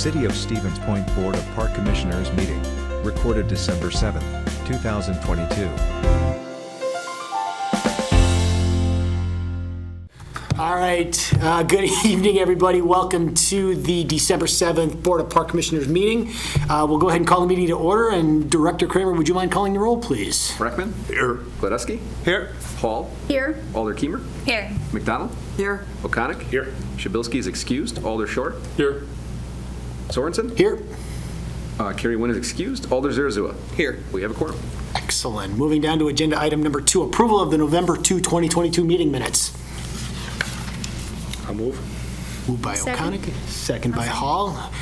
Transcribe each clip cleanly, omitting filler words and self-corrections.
City of Stevens Point Board of Park Commissioners meeting, recorded December 7, 2022. All right, good evening, everybody. Welcome to the December 7th Board of Park Commissioners meeting. We'll go ahead and call the meeting to order, and Director Kramer, would you mind calling the roll, please? Breckman? Here. Gladusky? Here. Hall? Here. Alder Kiemer? Here. McDonald? Here. O'Connor? Here. Shabilsky is excused. Alder Short? Here. Sorensen? Here. Kerry Wynn is excused. Alder Zarazua? Here. We have a quorum. Excellent. Moving down to agenda item number 2, approval of the November 2, 2022 meeting minutes. I'll move. Moved by Second. O'Connor, second by Hall.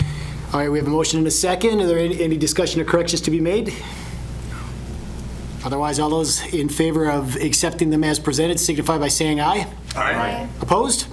All right, we have a motion and a second. Are there any discussion or corrections to be made? Otherwise, all those in favor of accepting them as presented signify by saying aye. Aye. Opposed?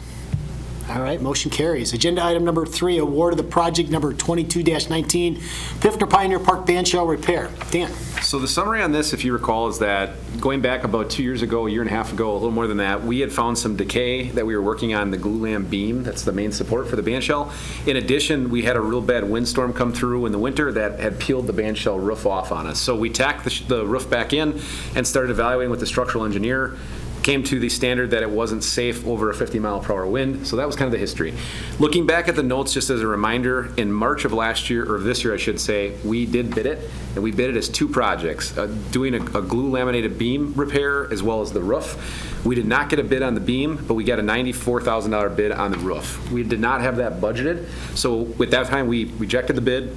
All right, motion carries. Agenda item number 3, award of the project number 22-19, Piffner Pioneer Park Band Shell Repair. Dan. So the summary on this, if you recall, is that going back about 2 years ago, a year and a half ago, a little more than that, we had found some decay that we were working on the glulam beam. That's the main support for the band shell. In addition, we had a real bad windstorm come through in the winter that had peeled the band shell roof off on us. So we tacked the roof back in and started evaluating with the structural engineer. Came to the standard that it wasn't safe over a 50-mile-per-hour wind. So that was kind of the history. Looking back at the notes, just as a reminder, in March of last year, or this year I should say, we did bid it, and we bid it as 2 projects, doing a glue laminated beam repair as well as the roof. We did not get a bid on the beam, but we got a $94,000 bid on the roof. We did not have that budgeted, so at that time we rejected the bid.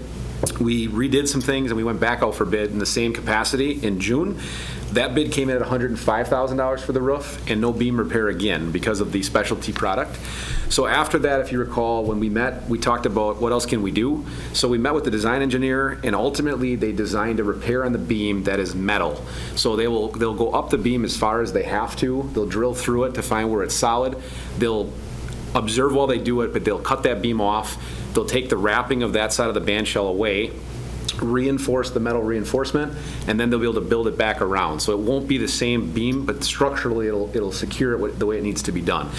We redid some things and we went back out for bid in the same capacity in June. That bid came in at $105,000 for the roof and no beam repair again because of the specialty product. So after that, if you recall, when we met, we talked about what else can we do. So we met with the design engineer and ultimately they designed a repair on the beam that is metal. So they'll go up the beam as far as they have to. They'll drill through it to find where it's solid. They'll observe while they do it, but they'll cut that beam off. They'll take the wrapping of that side of the band shell away, reinforce the metal reinforcement, and then they'll be able to build it back around. So it won't be the same beam, but structurally it'll secure it the way it needs to be done.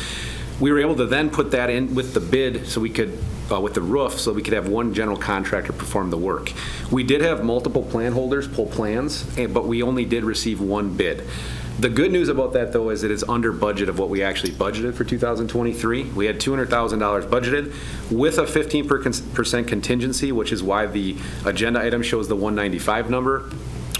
We were able to then put that in with the bid so we could, with the roof, so we could have one general contractor perform the work. We did have multiple plan holders pull plans, but we only did receive 1 bid. The good news about that, though, is it is under budget of what we actually budgeted for 2023. We had $200,000 budgeted with a 15% contingency, which is why the agenda item shows the 195 number.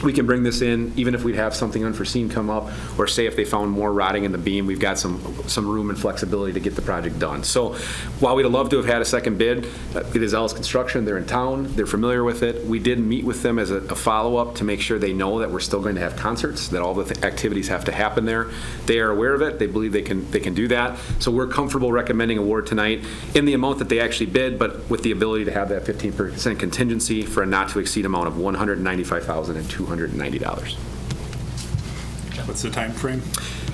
We can bring this in even if we'd have something unforeseen come up, or say if they found more rotting in the beam, we've got some room and flexibility to get the project done. So while we'd have loved to have had a second bid, it is Ellis Construction, they're in town, they're familiar with it. We did meet with them as a follow-up to make sure they know that we're still going to have concerts, that all the activities have to happen there. They are aware of it, they believe they can do that. So we're comfortable recommending award tonight in the amount that they actually bid, but with the ability to have that 15% contingency for a not to exceed amount of $195,290. What's the time frame?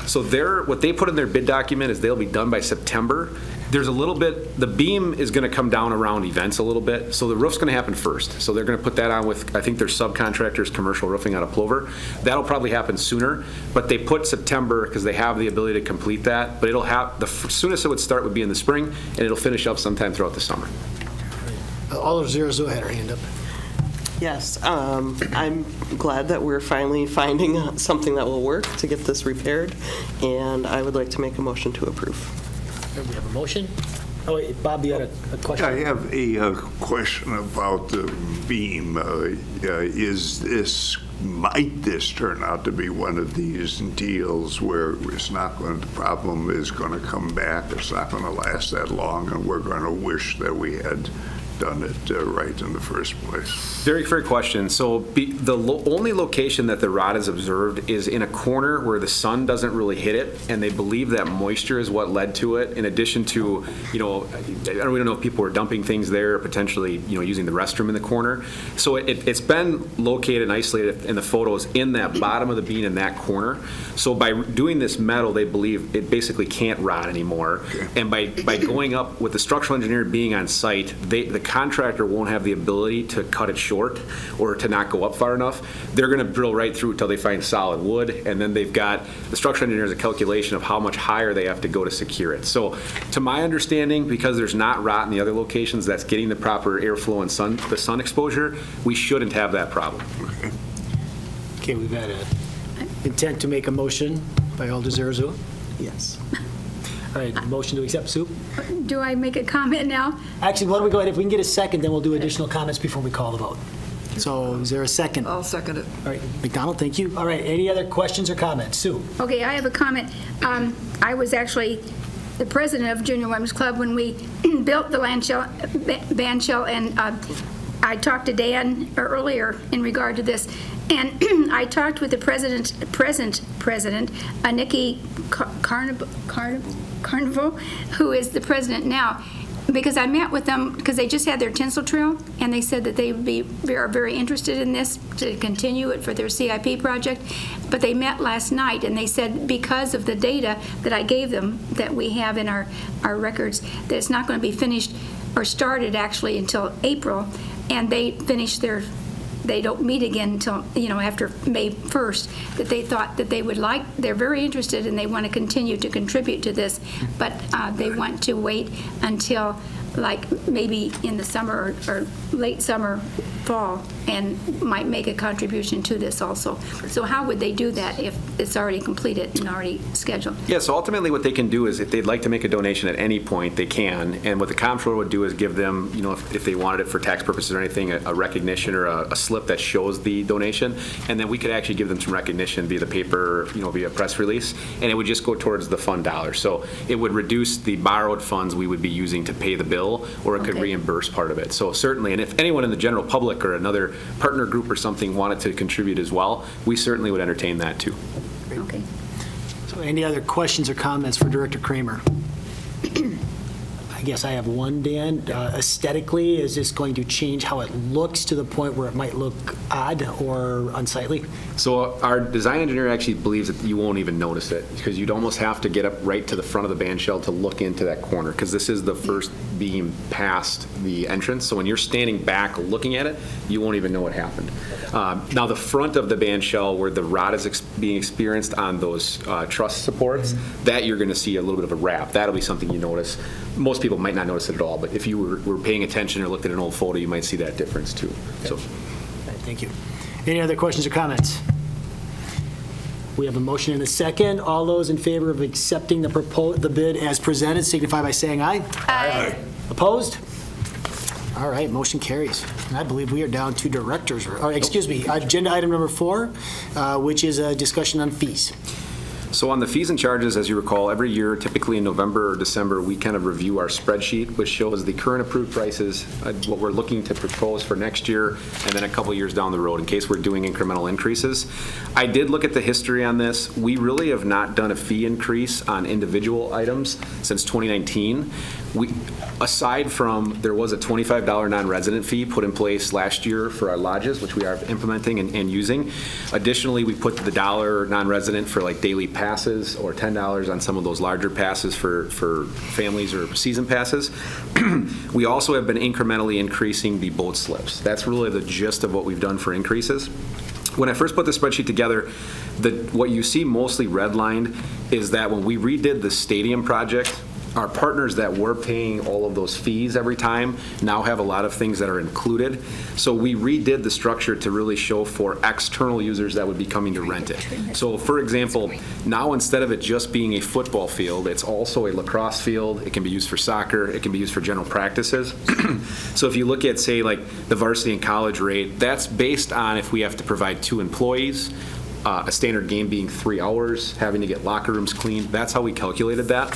So what they put in their bid document is they'll be done by September. There's a little bit, the beam is going to come down around events a little bit, so the roof's going to happen first. So they're going to put that on with, I think their subcontractors, Commercial Roofing out of Plover. That'll probably happen sooner, but they put September because they have the ability to complete that, but it'll have, the soonest it would start would be in the spring, and it'll finish up sometime throughout the summer. Alder Zarazua had her hand up. Yes, I'm glad that we're finally finding something that will work to get this repaired, and I would like to make a motion to approve. We have a motion. Oh, wait, Bob, you had a question? I have a question about the beam. Might this turn out to be one of these deals where it's not going, the problem is going to come back, it's not going to last that long, and we're going to wish that we had done it right in the first place? Very fair question. So the only location that the rot is observed is in a corner where the sun doesn't really hit it, and they believe that moisture is what led to it, in addition to, I don't know if people were dumping things there, potentially, using the restroom in the corner. So it's been located and isolated in the photos in that bottom of the beam in that corner. So by doing this metal, they believe it basically can't rot anymore. Okay. And by going up with the structural engineer being on site, the contractor won't have the ability to cut it short or to not go up far enough. They're going to drill right through until they find solid wood, and then they've got, the structural engineer has a calculation of how much higher they have to go to secure it. So to my understanding, because there's not rot in the other locations that's getting the proper airflow and the sun exposure, we shouldn't have that problem. Okay, we've had an intent to make a motion by Alder Zarazua. Yes. All right, motion to accept soup. Do I make a comment now? Actually, why don't we go ahead, if we can get a second, then we'll do additional comments before we call the vote. So is there a second? All I'll second it. right, McDonald, thank you. All right, any other questions or comments? Sue? Okay, I have a comment. I was actually the president of Junior Women's Club when we built the band shell, and I talked to Dan earlier in regard to this, and I talked with the present president, Nikki Carnival, who is the president now, because I met with them because they just had their tinsel trail, and they said that they are very interested in this to continue it for their CIP project. But they met last night, and they said because of the data that I gave them that we have in our records, that it's not going to be finished or started actually until April, and they don't meet again until, after May 1st, that they thought that they're very interested and they want to continue to contribute to this, but they want to wait until maybe in the summer or late summer, fall, and might make a contribution to this also. So how would they do that if it's already completed and already scheduled? Yeah, so ultimately what they can do is if they'd like to make a donation at any point, they can. And what the comptroller would do is give them, if they wanted it for tax purposes or anything, a recognition or a slip that shows the donation. And then we could actually give them some recognition via the paper, via press release. And it would just go towards the fund dollars. So it would reduce the borrowed funds we would be using to pay the bill, or it could reimburse part of it. So certainly, and if anyone in the general public or another partner group or something wanted to contribute as well, we certainly would entertain that too. Okay. So any other questions or comments for Director Kramer? I guess I have one, Dan. Aesthetically, is this going to change how it looks to the point where it might look odd or unsightly? So our design engineer actually believes that you won't even notice it, because you'd almost have to get up right to the front of the band shell to look into that corner, because this is the first beam past the entrance. So when you're standing back looking at it, you won't even know what happened. Now the front of the band shell where the rot is being experienced on those truss supports, that you're going to see a little bit of a wrap. That'll be something you notice. Most people might not notice it at all, but if you were paying attention or looked at an old photo, you might see that difference too. So. Thank you. Any other questions or comments? We have a motion and a second. All those in favor of accepting the bid as presented signify by saying aye. Aye. Opposed? All right, motion carries. And I believe we are down to directors, or excuse me, agenda item number 4, which is a discussion on fees. So on the fees and charges, as you recall, every year, typically in November or December, we kind of review our spreadsheet, which shows the current approved prices, what we're looking to propose for next year, and then a couple years down the road in case we're doing incremental increases. I did look at the history on this. We really have not done a fee increase on individual items since 2019. Aside from, there was a $25 non-resident fee put in place last year for our lodges, which we are implementing and using. Additionally, we put the $1 non-resident for like daily passes, or $10 on some of those larger passes for families or season passes. We also have been incrementally increasing the boat slips. That's really the gist of what we've done for increases. When I first put the spreadsheet together, what you see mostly redlined is that when we redid the stadium project, our partners that were paying all of those fees every time now have a lot of things that are included. So we redid the structure to really show for external users that would be coming to rent it. So for example, now instead of it just being a football field, it's also a lacrosse field. It can be used for soccer. It can be used for general practices. So if you look at, say, like the varsity and college rate, that's based on if we have to provide 2 employees, a standard game being 3 hours, having to get locker rooms cleaned. That's how we calculated that.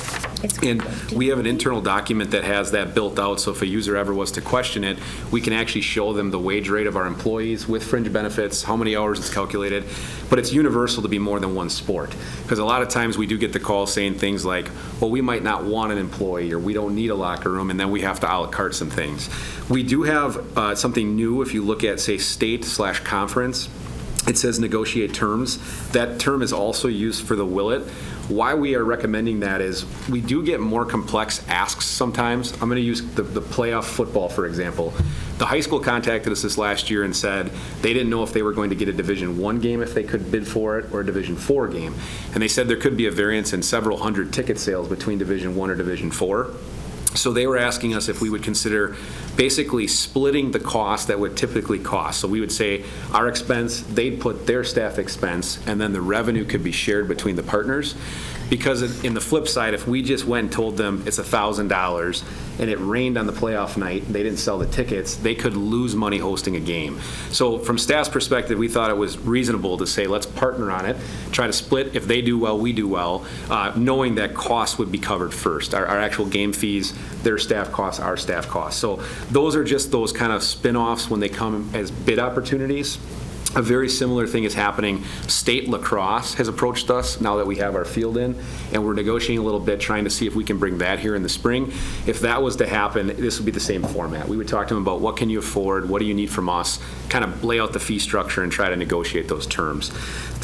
And we have an internal document that has that built out, so if a user ever was to question it, we can actually show them the wage rate of our employees with fringe benefits, how many hours it's calculated. But it's universal to be more than one sport. Because a lot of times we do get the call saying things like, well, we might not want an employee, or we don't need a locker room, and then we have to a la carte some things. We do have something new if you look at, say, state/conference. it says negotiate terms. That term is also used for the will it. Why we are recommending that is we do get more complex asks sometimes. I'm going to use the playoff football, for example. The high school contacted us this last year and said they didn't know if they were going to get a Division I game if they could bid for it or a Division IV game. And they said there could be a variance in several hundred ticket sales between Division I or Division IV. So they were asking us if we would consider basically splitting the cost that would typically cost. So we would say our expense, they'd put their staff expense, and then the revenue could be shared between the partners. Because in the flip side, if we just went and told them it's $1,000 and it rained on the playoff night, they didn't sell the tickets, they could lose money hosting a game. So from staff's perspective, we thought it was reasonable to say, let's partner on it, try to split. If they do well, we do well, knowing that costs would be covered first. Our actual game fees, their staff costs, our staff costs. So those are just those kind of spin-offs when they come as bid opportunities. A very similar thing is happening. State lacrosse has approached us now that we have our field in, and we're negotiating a little bit, trying to see if we can bring that here in the spring. If that was to happen, this would be the same format. We would talk to them about what can you afford, what do you need from us, kind of lay out the fee structure and try to negotiate those terms.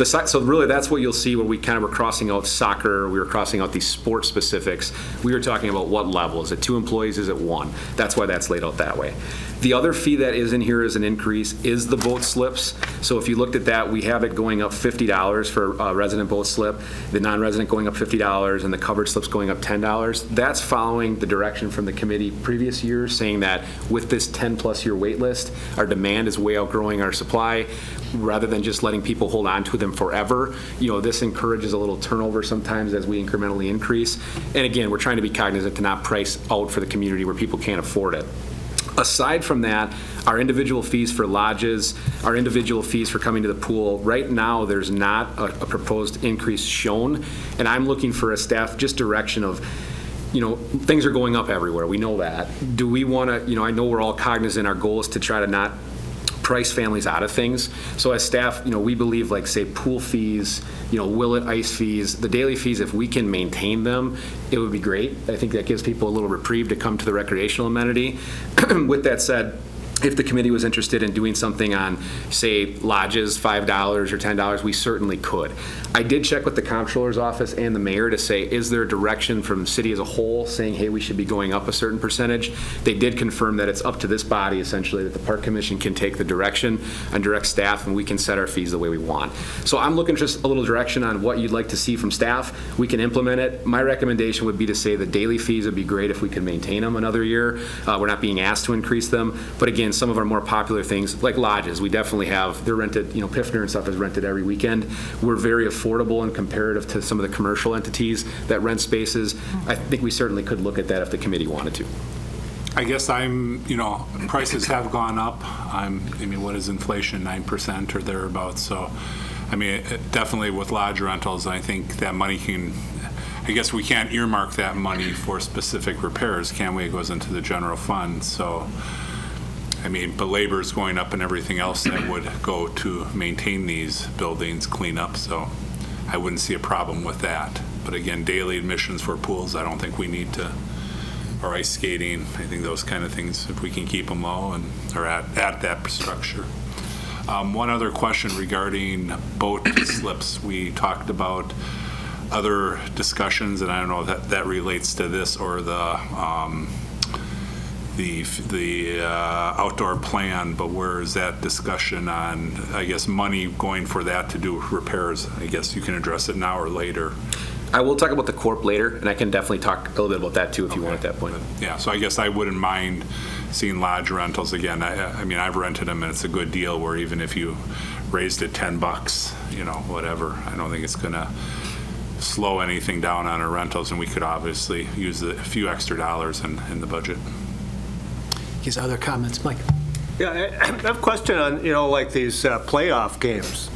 So really that's what you'll see when we kind of were crossing out soccer, we were crossing out these sport specifics. We were talking about what level. Is it 2 employees, is it 1? That's why that's laid out that way. The other fee that is in here as an increase is the boat slips. So if you looked at that, we have it going up $50 for a resident boat slip, the non-resident going up $50, and the covered slips going up $10. That's following the direction from the committee previous years, saying that with this 10-plus year wait list, our demand is way outgrowing our supply. Rather than just letting people hold on to them forever, this encourages a little turnover sometimes as we incrementally increase. And again, we're trying to be cognizant to not price out for the community where people can't afford it. Aside from that, our individual fees for lodges, our individual fees for coming to the pool, right now there's not a proposed increase shown, and I'm looking for a staff just direction of, things are going up everywhere. We know that. Do we want to, I know we're all cognizant, our goal is to try to not price families out of things. So as staff, we believe, like, say, pool fees, Willet ice fees, the daily fees, if we can maintain them, it would be great. I think that gives people a little reprieve to come to the recreational amenity. With that said, if the committee was interested in doing something on, say, lodges, $5 or $10, we certainly could. I did check with the comptroller's office and the mayor to say, is there a direction from the city as a whole saying, hey, we should be going up a certain percentage? They did confirm that it's up to this body, essentially, that the Park Commission can take the direction and direct staff, and we can set our fees the way we want. So I'm looking just a little direction on what you'd like to see from staff. We can implement it. My recommendation would be to say the daily fees would be great if we could maintain them another year. We're not being asked to increase them. But again, some of our more popular things, like lodges, we definitely have, they're rented, Piffner and stuff is rented every weekend. We're very affordable and comparative to some of the commercial entities that rent spaces. I think we certainly could look at that if the committee wanted to. I guess prices have gone up. What is inflation, 9% or thereabouts? So, definitely with lodge rentals, I think that money I guess we can't earmark that money for specific repairs, can we? It goes into the general fund. So, but labor is going up and everything else that would go to maintain these buildings, clean up. So I wouldn't see a problem with that. But again, daily admissions for pools, I don't think we need to, or ice skating, I think those kind of things, if we can keep them low or at that structure. One other question regarding boat slips. We talked about other discussions, and I don't know if that relates to this or the outdoor plan, but where is that discussion on, I guess, money going for that to do repairs? I guess you can address it now or later. I will talk about the corp later, and I can definitely talk a little bit about that too if you want at that point. Yeah, so I guess I wouldn't mind seeing lodge rentals again. I've rented them, and it's a good deal where even if you raised it $10, whatever, I don't think it's going to slow anything down on our rentals, and we could obviously use a few extra dollars in the budget. His other comments, Mike? Yeah, I have a question on, like these playoff games.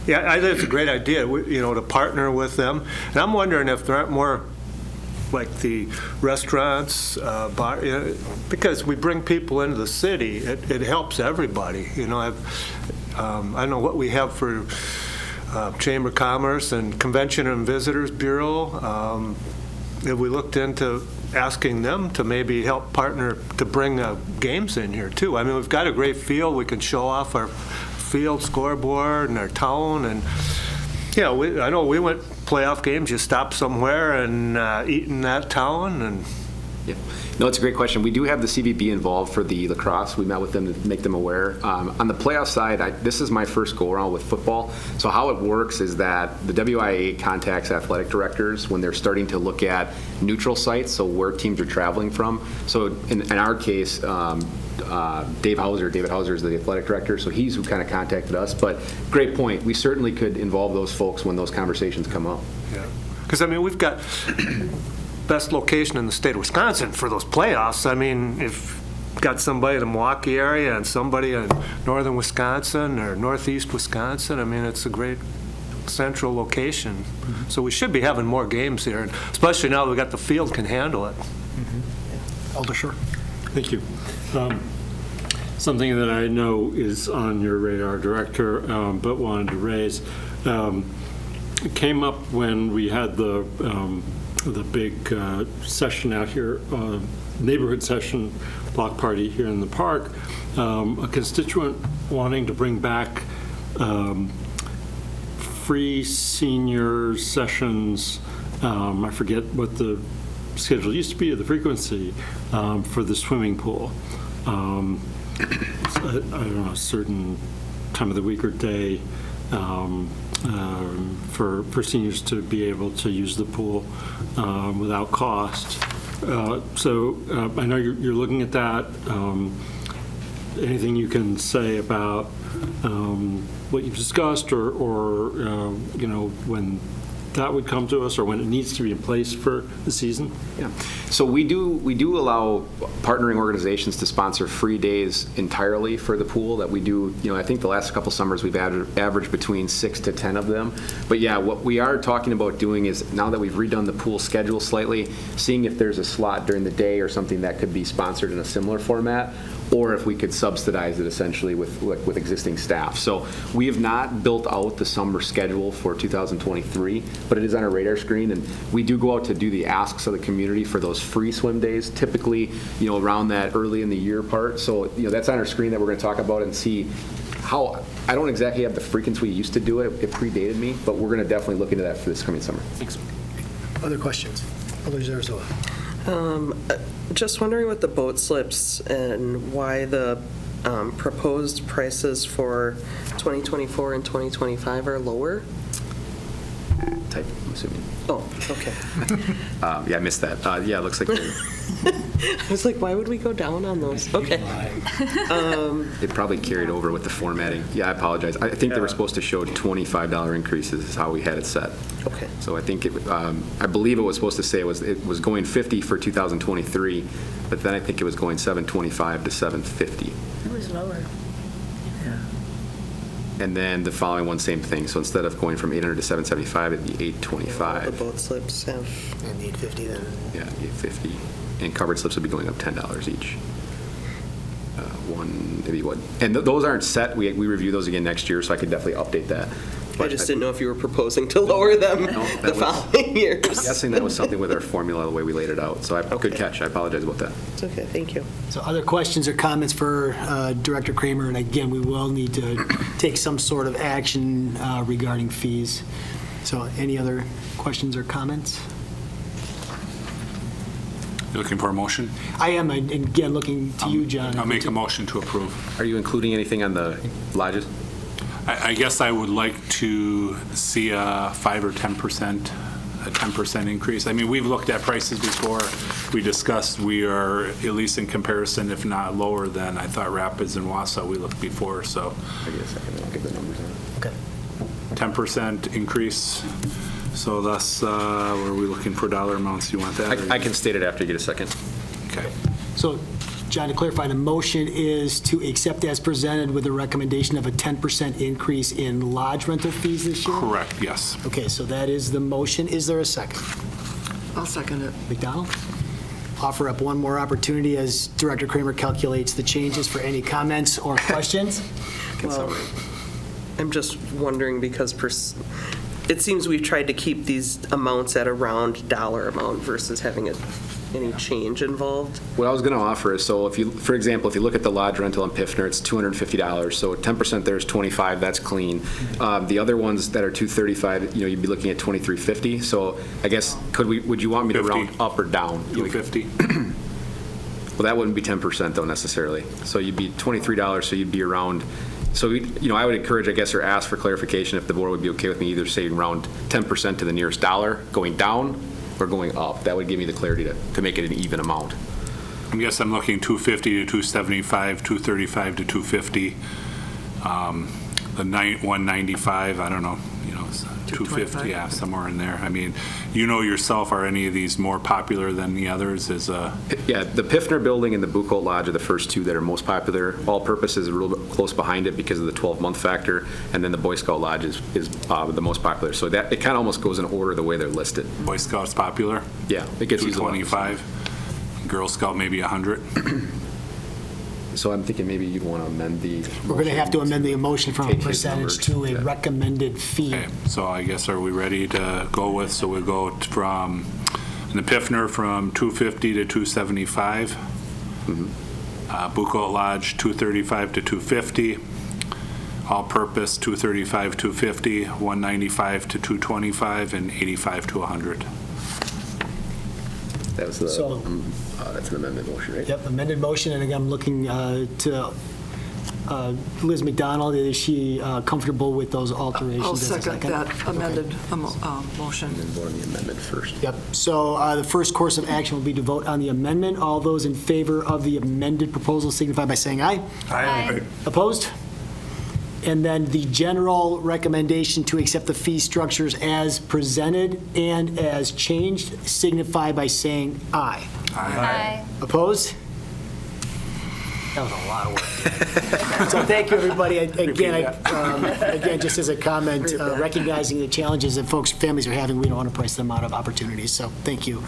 Yeah, I think it's a great idea, to partner with them. And I'm wondering if there aren't more, like the restaurants, bar, because we bring people into the city. It helps everybody. I don't know what we have for Chamber of Commerce and Convention and Visitors Bureau. If we looked into asking them to maybe help partner to bring games in here too. We've got a great field. We can show off our field scoreboard and their town, and, yeah, I know we went playoff games, you stop somewhere and eat in that town, and Yeah. No, it's a great question. We do have the CVB involved for the lacrosse. We met with them to make them aware. On the playoff side, this is my first go-around with football. So how it works is that the WIA contacts athletic directors when they're starting to look at neutral sites, so where teams are traveling from. So in our case, David Hauser is the athletic director, so he's who kind of contacted us. But great point. We certainly could involve those folks when those conversations come up. yeah. Because, I mean, we've got best location in the state of Wisconsin for those playoffs. I mean, if got somebody in the Milwaukee area and somebody in northern Wisconsin or northeast Wisconsin, I mean, it's a great central location. So we should be having more games here, and especially now that we got the field can handle it. Alder Shore. Thank you. Something that I know is on your radar, Director, but wanted to raise. It came up when we had the big session out here, neighborhood session, block party here in the park. A constituent wanting to bring back free senior sessions. I forget what the schedule used to be, or the frequency, for the swimming pool. I don't know, a certain time of the week or day for seniors to be able to use the pool without cost. So I know you're looking at that. Anything you can say about what you've discussed, or you know, when that would come to us, or when it needs to be in place for the season? Yeah. So we do allow partnering organizations to sponsor free days entirely for the pool that we do. You know, I think the last couple summers we've averaged between 6 to 10 of them. But yeah, what we are talking about doing is, now that we've redone the pool schedule slightly, seeing if there's a slot during the day or something that could be sponsored in a similar format, or if we could subsidize it essentially with existing staff. So we have not built out the summer schedule for 2023, but it is on our radar screen, and we do go out to do the asks of the community for those free swim days, typically, you know, around that early in the year part. So, you know, that's on our screen that we're going to talk about and see how. I don't exactly have the frequency we used to do it. It predated me, but we're going to definitely look into that for this coming summer. Thanks. Other questions? Alder Zarzoa. Just wondering with the boat slips and why the proposed prices for 2024 and 2025 are lower? Type, I'm assuming. Oh, okay. Yeah, I missed that. Yeah, it looks like I was like, why would we go down on those? Okay. it probably carried over with the formatting. Yeah, I apologize. I think they were supposed to show $25 increases is how we had it set. Okay. So I think I believe it was supposed to say it was going 50 for 2023, but then I think it was going 725 to 750. It was lower. And then the following one, same thing. So instead of going from 800 to 775, it'd be The 825. boat slips have, And 850 then. Yeah, 850. And covered slips would be going up $10 each. One, maybe what? And those aren't set. We review those again next year, so I could definitely update that. I just didn't know if you were proposing to lower them that the was- following years. I'm guessing that was something with our formula, the way we laid it out. So good catch. I apologize about that. It's okay, thank you. So other questions or comments for Director Kramer? And again, we will need to take some sort of action regarding fees. So any other questions or comments? You looking for a motion? I am, and again, looking to you, John. I'll make a motion to approve. Are you including anything on the lodges? I guess I would like to see a 5 or 10%, a 10% increase. I mean, we've looked at prices before. We discussed we are, at least in comparison, if not lower than, I thought Rapids and Wausau we looked before, so I'll give a second. I'll give the numbers on it. Okay. 10% increase. So thus, were we looking for dollar amounts? You want that? or- I can state it after you get a second. Okay. So, John, to clarify, the motion is to accept as presented with a recommendation of a 10% increase in lodge rental fees this year? Correct, yes. Okay, so that is the motion. Is there a second? I'll second it. McDonald? Offer up one more opportunity as Director Kramer calculates the changes for any comments or questions. Well, I'm just wondering because it seems we've tried to keep these amounts at a round dollar amount versus having it any change involved? What I was going to offer is, so if you, for example, if you look at the lodge rental in Piffner, it's $250. So 10% there is $25. That's clean. The other ones that are $235, you'd be looking at $23.50. So I guess would you want me to 50. round up or down? $250. Well, that wouldn't be 10% though necessarily. So you'd be $23. So you'd be around. So I would encourage, I guess, or ask for clarification if the board would be okay with me either saying around 10% to the nearest dollar, going down or going up. That would give me the clarity to make it an even amount. I guess I'm looking 250 to 275, 235 to 250. The 195, I don't know, it's 250, yeah, somewhere in there. I mean, yourself, are any of these more popular than the others? Yeah, the Piffner Building and the Buckolt Lodge are the first two that are most popular. All Purpose is a little bit close behind it because of the 12-month factor, and then the Boy Scout Lodge is the most popular. So that it kind of almost goes in order the way they're listed. Boy Scouts popular? Yeah, it gets used a lot. 225. Girl Scout maybe 100. So I'm thinking maybe you'd want to amend the. We're going to have to amend the motion from a Take his numbers. percentage to a recommended fee. Okay, so I guess are we ready to go with, so we'll go from, in the Piffner from 250 to 275. Buckolt Lodge 235 to 250. All Purpose 235, 250, 195 to 225, and 85 to 100. That was the. So- That's an amendment motion, right? Yep, amended motion, and again, I'm looking to Liz McDonald. Is she comfortable with those alterations? I'll as a second that amended motion. And vote on the amendment first. Yep, so the first course of action will be to vote on the amendment. All those in favor of the amended proposal signify by saying aye. Aye. Opposed? And then the general recommendation to accept the fee structures as presented and as changed signify by saying aye. Aye. Opposed? That was a lot of work. So thank you, everybody. Again, just as a comment, recognizing the challenges that families are having, we don't want to price them out of opportunities, so thank you.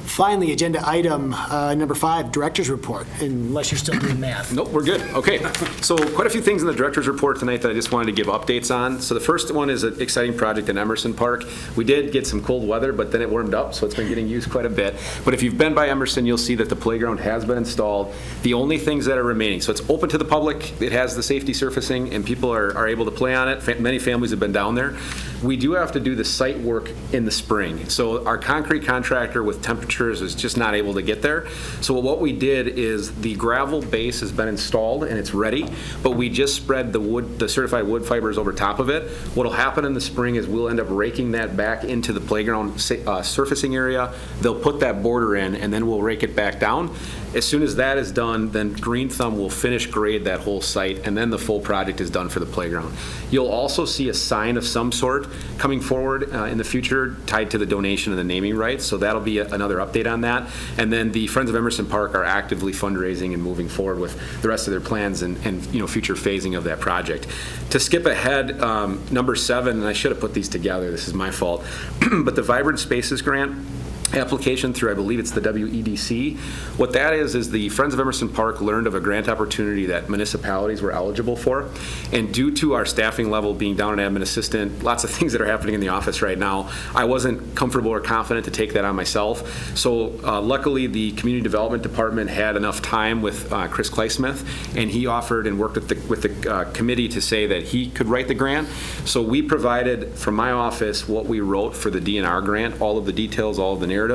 Finally, agenda item number 5, director's report, unless you're still doing math. Nope, we're good. Okay. So quite a few things in the director's report tonight that I just wanted to give updates on. So the first one is an exciting project in Emerson Park. We did get some cold weather, but then it warmed up, so it's been getting used quite a bit. But if you've been by Emerson, you'll see that the playground has been installed. The only things that are remaining, so it's open to the public, it has the safety surfacing, and people are able to play on it. Many families have been down there. We do have to do the site work in the spring. So our concrete contractor with temperatures is just not able to get there. So what we did is the gravel base has been installed and it's ready, but we just spread the certified wood fibers over top of it. What'll happen in the spring is we'll end up raking that back into the playground surfacing area. They'll put that border in and then we'll rake it back down. As soon as that is done, then Green Thumb will finish grade that whole site, and then the full project is done for the playground. You'll also see a sign of some sort coming forward in the future tied to the donation and the naming rights, so that'll be another update on that. And then the Friends of Emerson Park are actively fundraising and moving forward with the rest of their plans and future phasing of that project. To skip ahead, number 7, and I should have put these together, this is my fault, but the Vibrant Spaces Grant application through, I believe it's the WEDC. What that is the Friends of Emerson Park learned of a grant opportunity that municipalities were eligible for. And due to our staffing level being down an admin assistant, lots of things that are happening in the office right now, I wasn't comfortable or confident to take that on myself. So luckily, the Community Development Department had enough time with Chris Kleismith, and he offered and worked with the committee to say that he could write the grant. So we provided, from my office, what we wrote for the DNR grant, all of the details, all of the narratives.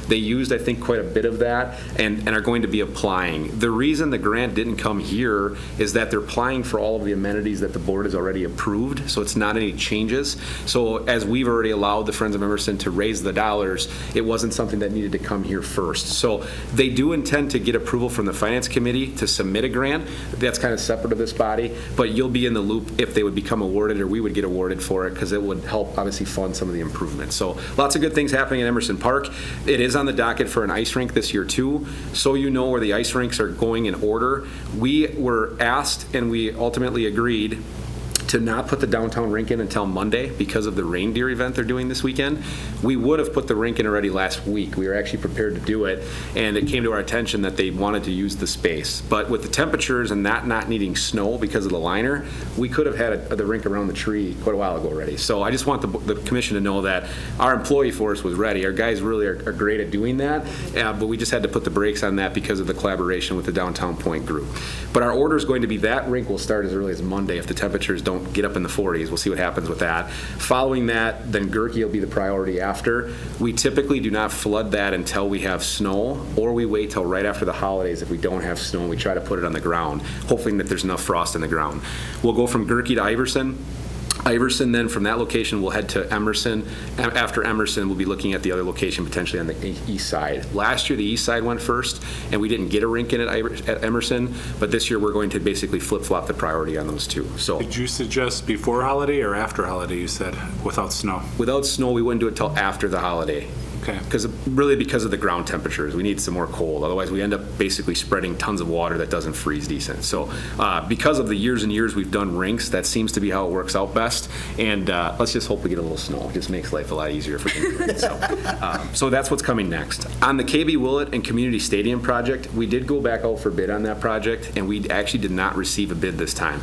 They used, I think, quite a bit of that and are going to be applying. The reason the grant didn't come here is that they're applying for all of the amenities that the board has already approved, so it's not any changes. So as we've already allowed the Friends of Emerson to raise the dollars, it wasn't something that needed to come here first. So they do intend to get approval from the Finance Committee to submit a grant. That's kind of separate of this body, but you'll be in the loop if they would become awarded or we would get awarded for it, because it would help obviously fund some of the improvements. So lots of good things happening in Emerson Park. It is on the docket for an ice rink this year too. So you know where the ice rinks are going in order. We were asked and we ultimately agreed to not put the downtown rink in until Monday because of the reindeer event they're doing this weekend. We would have put the rink in already last week. We were actually prepared to do it, and it came to our attention that they wanted to use the space. But with the temperatures and that not needing snow because of the liner, we could have had the rink around the tree quite a while ago already. So I just want the commission to know that our employee force was ready. Our guys really are great at doing that, but we just had to put the brakes on that because of the collaboration with the Downtown Point group. But our order is going to be that rink will start as early as Monday if the temperatures don't get up in the 40s. We'll see what happens with that. Following that, then Gerke will be the priority after. We typically do not flood that until we have snow, or we wait till right after the holidays if we don't have snow and we try to put it on the ground, hoping that there's enough frost in the ground. We'll go from Gerke to Iverson. Iverson, then from that location, we'll head to Emerson. After Emerson, we'll be looking at the other location potentially on the east side. Last year, the east side went first, and we didn't get a rink in at Emerson, but this year we're going to basically flip-flop the priority on those two. So Did you suggest before holiday or after holiday, you said, without snow? without snow, we wouldn't do it till after the holiday. Okay. Because of the ground temperatures. We need some more cold. Otherwise, we end up basically spreading tons of water that doesn't freeze decent. So because of the years and years we've done rinks, that seems to be how it works out best. And let's just hope we get a little snow. It just makes life a lot easier if we can do it. So that's what's coming next. On the KB Willett and Community Stadium project, we did go back out for bid on that project, and we actually did not receive a bid this time.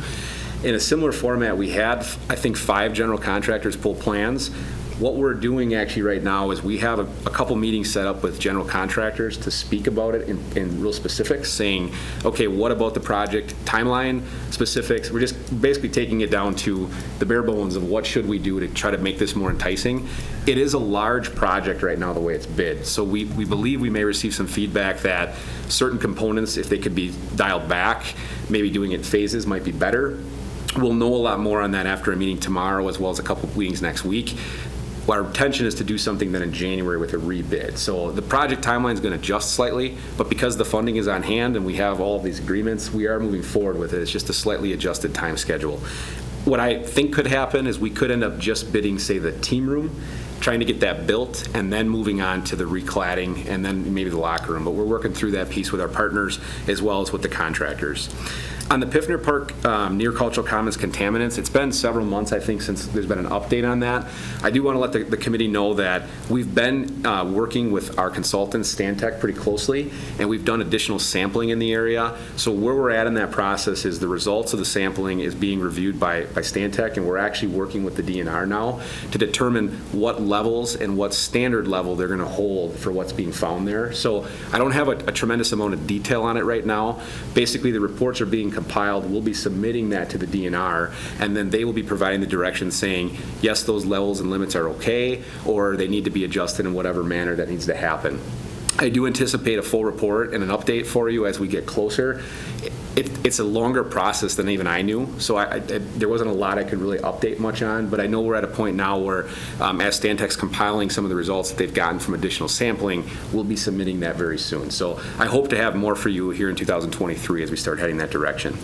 In a similar format, we had, I think, 5 general contractors pull plans. What we're doing actually right now is we have a couple meetings set up with general contractors to speak about it in real specifics, saying, okay, what about the project timeline specifics? We're just basically taking it down to the bare bones of what should we do to try to make this more enticing. It is a large project right now the way it's bid, so we believe we may receive some feedback that certain components, if they could be dialed back, maybe doing it in phases might be better. We'll know a lot more on that after a meeting tomorrow, as well as a couple of meetings next week. Our intention is to do something then in January with a rebid. So the project timeline is going to adjust slightly, but because the funding is on hand and we have all of these agreements, we are moving forward with it. It's just a slightly adjusted time schedule. What I think could happen is we could end up just bidding, say, the team room, trying to get that built, and then moving on to the recladding and then maybe the locker room. But we're working through that piece with our partners as well as with the contractors. On the Piffner Park near Cultural Commons contaminants, it's been several months, I think, since there's been an update on that. I do want to let the committee know that we've been working with our consultant, Stantec, pretty closely, and we've done additional sampling in the area. So where we're at in that process is the results of the sampling is being reviewed by Stantec, and we're actually working with the DNR now to determine what levels and what standard level they're going to hold for what's being found there. So I don't have a tremendous amount of detail on it right now. Basically, the reports are being compiled. We'll be submitting that to the DNR, and then they will be providing the direction saying, yes, those levels and limits are okay, or they need to be adjusted in whatever manner that needs to happen. I do anticipate a full report and an update for you as we get closer. It's a longer process than even I knew, so there wasn't a lot I could really update much on, but I know we're at a point now where, as Stantec's compiling some of the results that they've gotten from additional sampling, we'll be submitting that very soon. So I hope to have more for you here in 2023 as we start heading that direction.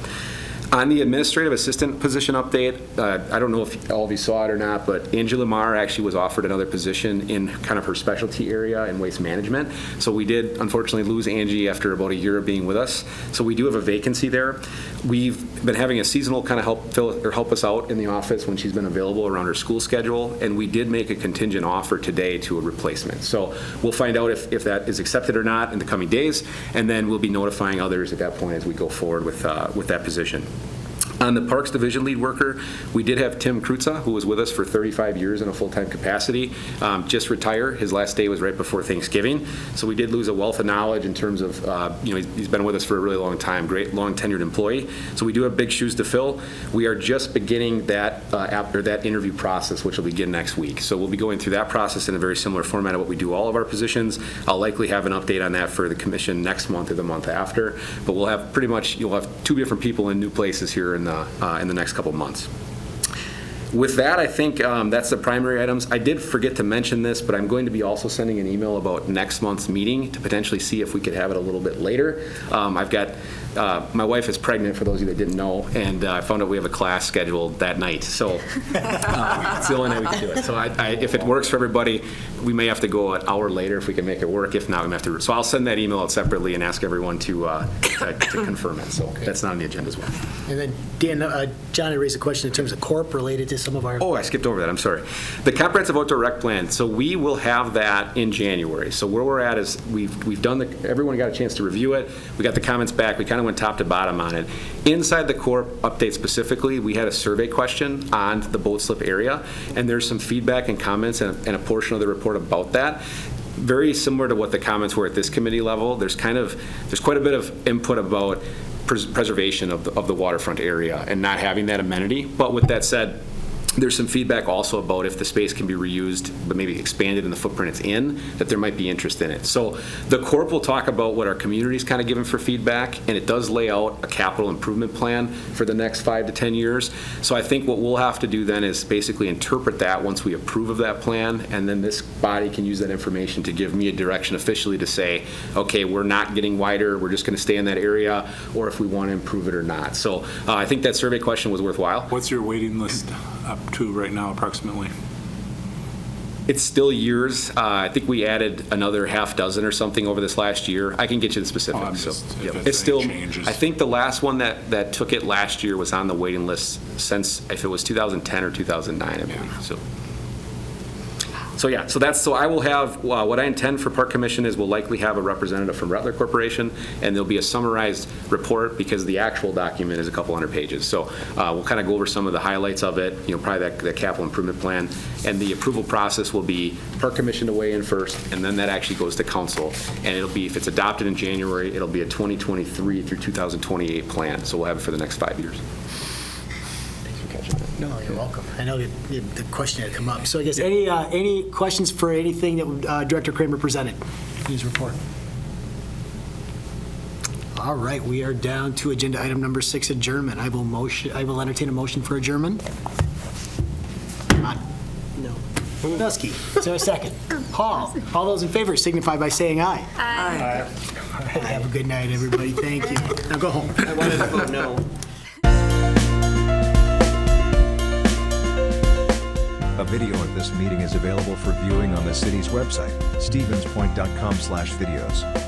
On the administrative assistant position update, I don't know if all of you saw it or not, but Angela Marr actually was offered another position in kind of her specialty area in waste management. So we did unfortunately lose Angie after about a year of being with us. So we do have a vacancy there. We've been having a seasonal kind of help us out in the office when she's been available around her school schedule, and we did make a contingent offer today to a replacement. So we'll find out if that is accepted or not in the coming days, and then we'll be notifying others at that point as we go forward with that position. On the Parks Division lead worker, we did have Tim Krutza, who was with us for 35 years in a full-time capacity, just retire. His last day was right before Thanksgiving. So we did lose a wealth of knowledge in terms of, he's been with us for a really long time, great long tenured employee. So we do have big shoes to fill. We are just beginning that interview process, which will begin next week. So we'll be going through that process in a very similar format of what we do all of our positions. I'll likely have an update on that for the commission next month or the month after. But we'll have you'll have 2 different people in new places here in the next couple of months. with that, I think that's the primary items. I did forget to mention this, but I'm going to be also sending an email about next month's meeting to potentially see if we could have it a little bit later. I've got, my wife is pregnant, for those of you that didn't know, and I found out we have a class scheduled that night. So it's the only night we can do it. So if it works for everybody, we may have to go an hour later if we can make it work. If not, we may have to. So I'll send that email out separately and ask everyone to confirm it. So that's not on the agenda as well. And then, Dan, John had raised a question in terms of corp related to some of our. Oh, I skipped over that. I'm sorry. The comprehensive outdoor rec plan. So we will have that in January. So where we're at is we've done everyone got a chance to review it. We got the comments back. We kind of went top to bottom on it. Inside the corp update specifically, we had a survey question on the boat slip area, and there's some feedback and comments and a portion of the report about that. Very similar to what the comments were at this committee level. There's quite a bit of input about preservation of the waterfront area and not having that amenity. But with that said, there's some feedback also about if the space can be reused, but maybe expanded in the footprint it's in, that there might be interest in it. So the corp will talk about what our community's kind of given for feedback, and it does lay out a capital improvement plan for the next 5 to 10 years. So I think what we'll have to do then is basically interpret that once we approve of that plan, and then this body can use that information to give me a direction officially to say, okay, we're not getting wider, we're just going to stay in that area, or if we want to improve it or not. So I think that survey question was worthwhile. What's your waiting list up to right now approximately? It's still years. I think we added another half dozen or something over this last year. I can get you the specifics. It's still. Changes. I think the last one that took it last year was on the waiting list since, if it was 2010 or 2009, I believe. Yeah. So I will have, what I intend for Park Commission is we'll likely have a representative from Rattler Corporation, and there'll be a summarized report because the actual document is a couple hundred pages. So we'll kind of go over some of the highlights of it, probably that capital improvement plan, and the approval process will be Park Commission to weigh in first, and then that actually goes to council, and it'll be, if it's adopted in January, it'll be a 2023 through 2028 plan. So we'll have it for the next 5 years. No, you're welcome. I know the question had come up. So I guess any questions for anything that Director Kramer presented in his report? All right, we are down to agenda item number 6, adjournment. I will entertain a motion for adjournment. No. Dusky, is there a second? Paul, all those in favor signify by saying aye. Aye. All right, have a good night, everybody. Thank you. Now go home. I wanted to vote no. A video of this meeting is available for viewing on the city's website, stevenspoint.com/videos.